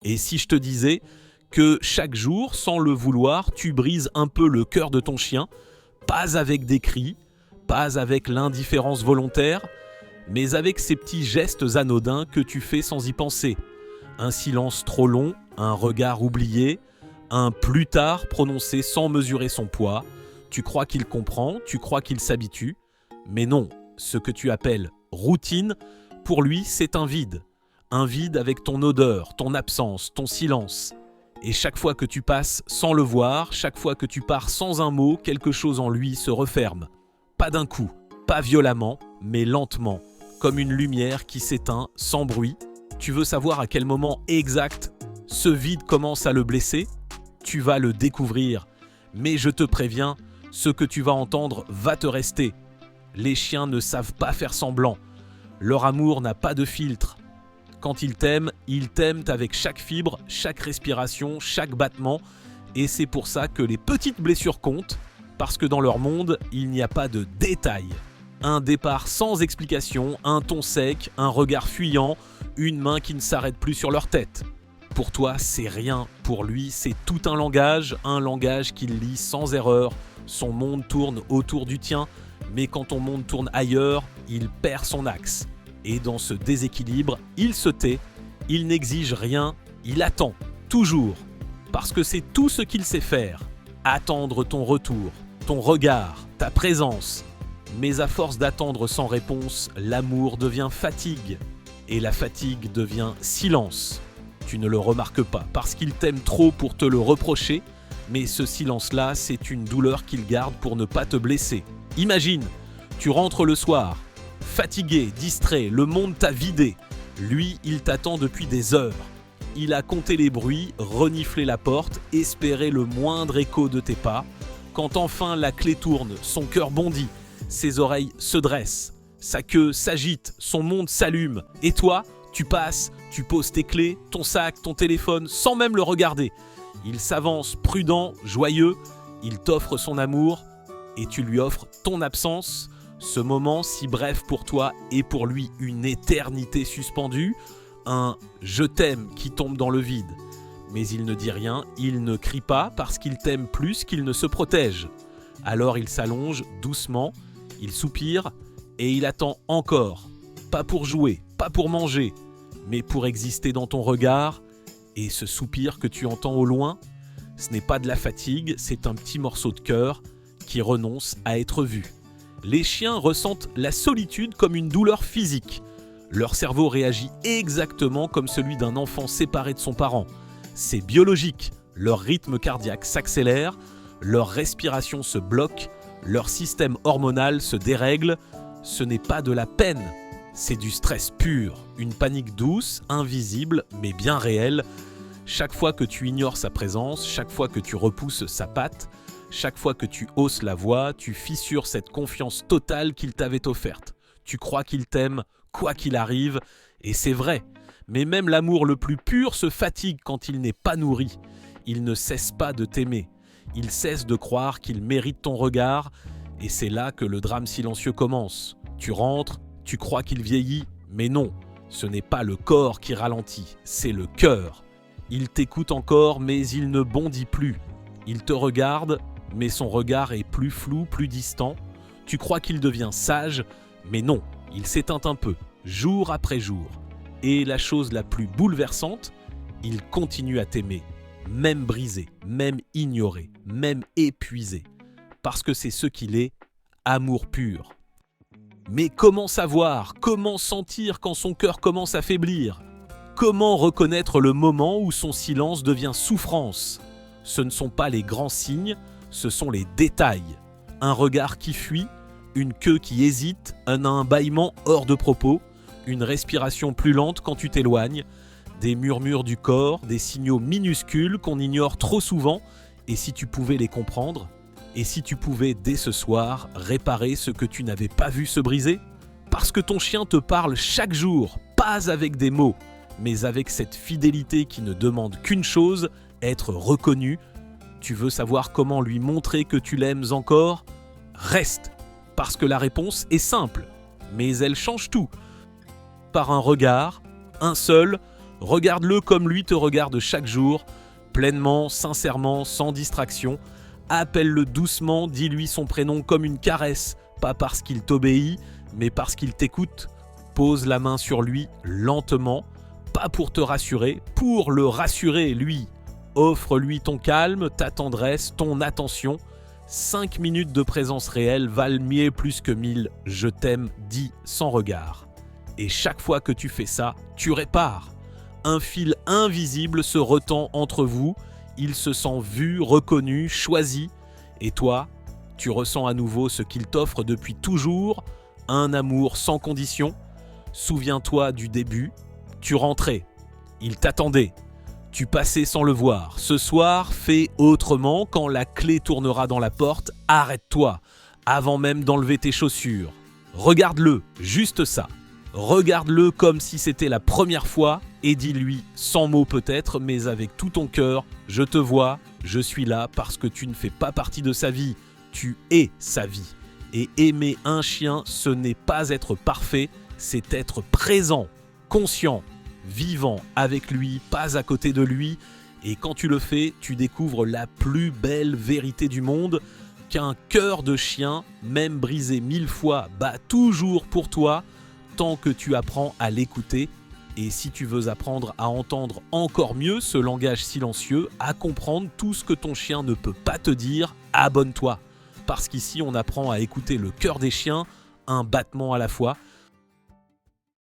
Et si je te disais que chaque jour, sans le vouloir, tu brises un peu le cœur de ton chien, pas avec des cris, pas avec l'indifférence volontaire, mais avec ces petits gestes anodins que tu fais sans y penser. Un silence trop long, un regard oublié, un plus tard prononcé sans mesurer son poids. Tu crois qu'il comprend, tu crois qu'il s'habitue, mais non, ce que tu appelles routine, pour lui c'est un vide. Un vide avec ton odeur, ton absence, ton silence. Et chaque fois que tu passes sans le voir, chaque fois que tu pars sans un mot, quelque chose en lui se referme. Pas d'un coup, pas violemment, mais lentement, comme une lumière qui s'éteint sans bruit. Tu veux savoir à quel moment exact ce vide commence à le blesser ? Tu vas le découvrir, mais je te préviens, ce que tu vas entendre va te rester. Les chiens ne savent pas faire semblant. Leur amour n'a pas de filtre. Quand ils t'aiment avec chaque fibre, chaque respiration, chaque battement. Et c'est pour ça que les petites blessures comptent, parce que dans leur monde, il n'y a pas de détails. Un départ sans explication, un ton sec, un regard fuyant, une main qui ne s'arrête plus sur leur tête. Pour toi, c'est rien. Pour lui, c'est tout un langage qu'il lit sans erreur. Son monde tourne autour du tien, mais quand ton monde tourne ailleurs, il perd son axe. Et dans ce déséquilibre, il se tait, il n'exige rien, il attend, toujours. Parce que c'est tout ce qu'il sait faire. Attendre ton retour, ton regard, ta présence. Mais à force d'attendre sans réponse, l'amour devient fatigue. Et la fatigue devient silence. Tu ne le remarques pas parce qu'il t'aime trop pour te le reprocher, mais ce silence-là, c'est une douleur qu'il garde pour ne pas te blesser. Imagine, tu rentres le soir, fatigué, distrait, le monde t'a vidé. Lui, il t'attend depuis des heures. Il a compté les bruits, reniflé la porte, espéré le moindre écho de tes pas. Quand enfin la clé tourne, son cœur bondit, ses oreilles se dressent, sa queue s'agite, son monde s'allume. Et toi, tu passes, tu poses tes clés, ton sac, ton téléphone, sans même le regarder. Il s'avance prudent, joyeux, il t'offre son amour et tu lui offres ton absence. Ce moment si bref pour toi et pour lui une éternité suspendue, un « je t'aime » qui tombe dans le vide. Mais il ne dit rien, il ne crie pas parce qu'il t'aime plus qu'il ne se protège. Alors il s'allonge doucement, il soupire et il attend encore. Pas pour jouer, pas pour manger, mais pour exister dans ton regard. Et ce soupir que tu entends au loin, ce n'est pas de la fatigue, c'est un petit morceau de cœur qui renonce à être vu. Les chiens ressentent la solitude comme une douleur physique. Leur cerveau réagit exactement comme celui d'un enfant séparé de son parent. C'est biologique, leur rythme cardiaque s'accélère, leur respiration se bloque, leur système hormonal se dérègle. Ce n'est pas de la peine, c'est du stress pur, une panique douce, invisible, mais bien réelle. Chaque fois que tu ignores sa présence, chaque fois que tu repousses sa patte, chaque fois que tu hausses la voix, tu fissures cette confiance totale qu'il t'avait offerte. Tu crois qu'il t'aime, quoi qu'il arrive, et c'est vrai. Mais même l'amour le plus pur se fatigue quand il n'est pas nourri. Il ne cesse pas de t'aimer. Il cesse de croire qu'il mérite ton regard, et c'est là que le drame silencieux commence. Tu rentres, tu crois qu'il vieillit, mais non, ce n'est pas le corps qui ralentit, c'est le cœur. Il t'écoute encore, mais il ne bondit plus. Il te regarde, mais son regard est plus flou, plus distant. Tu crois qu'il devient sage, mais non, il s'éteint un peu, jour après jour. Et la chose la plus bouleversante, il continue à t'aimer, même brisé, même ignoré, même épuisé. Parce que c'est ce qu'il est, amour pur. Mais comment savoir, comment sentir quand son cœur commence à faiblir ? Comment reconnaître le moment où son silence devient souffrance ? Ce ne sont pas les grands signes, ce sont les détails. Un regard qui fuit, une queue qui hésite, un bâillement hors de propos, une respiration plus lente quand tu t'éloignes, des murmures du corps, des signaux minuscules qu'on ignore trop souvent, et si tu pouvais les comprendre, et si tu pouvais dès ce soir réparer ce que tu n'avais pas vu se briser ? Parce que ton chien te parle chaque jour, pas avec des mots, mais avec cette fidélité qui ne demande qu'une chose, être reconnu. Tu veux savoir comment lui montrer que tu l'aimes encore ? Reste, parce que la réponse est simple, mais elle change tout. Par un regard, un seul, Regarde-le comme lui te regarde chaque jour, pleinement, sincèrement, sans distraction. Appelle-le doucement, dis-lui son prénom comme une caresse, pas parce qu'il t'obéit, mais parce qu'il t'écoute. Pose la main sur lui lentement, pas pour te rassurer, pour le rassurer lui. Offre-lui ton calme, ta tendresse, ton attention. 5 minutes de présence réelle valent mieux plus que 1000 « je t'aime » dit sans regard. Et chaque fois que tu fais ça, tu répares. Un fil invisible se retend entre vous, il se sent vu, reconnu, choisi. Et toi, tu ressens à nouveau ce qu'il t'offre depuis toujours, un amour sans condition. Souviens-toi du début, tu rentrais, il t'attendait. Tu passais sans le voir. Ce soir, fais autrement. Quand la clé tournera dans la porte, arrête-toi, avant même d'enlever tes chaussures. Regarde-le, juste ça. Regarde-le comme si c'était la première fois et dis-lui, sans mots peut-être, mais avec tout ton cœur, je te vois, je suis là parce que tu ne fais pas partie de sa vie. Tu es sa vie. Et aimer un chien, ce n'est pas être parfait, c'est être présent, conscient, vivant avec lui, pas à côté de lui. Et quand tu le fais, tu découvres la plus belle vérité du monde, qu'un cœur de chien, même brisé 1000 fois, bat toujours pour toi, tant que tu apprends à l'écouter. Et si tu veux apprendre à entendre encore mieux ce langage silencieux, à comprendre tout ce que ton chien ne peut pas te dire, abonne-toi. Parce qu'ici, on apprend à écouter le cœur des chiens, un battement à la fois.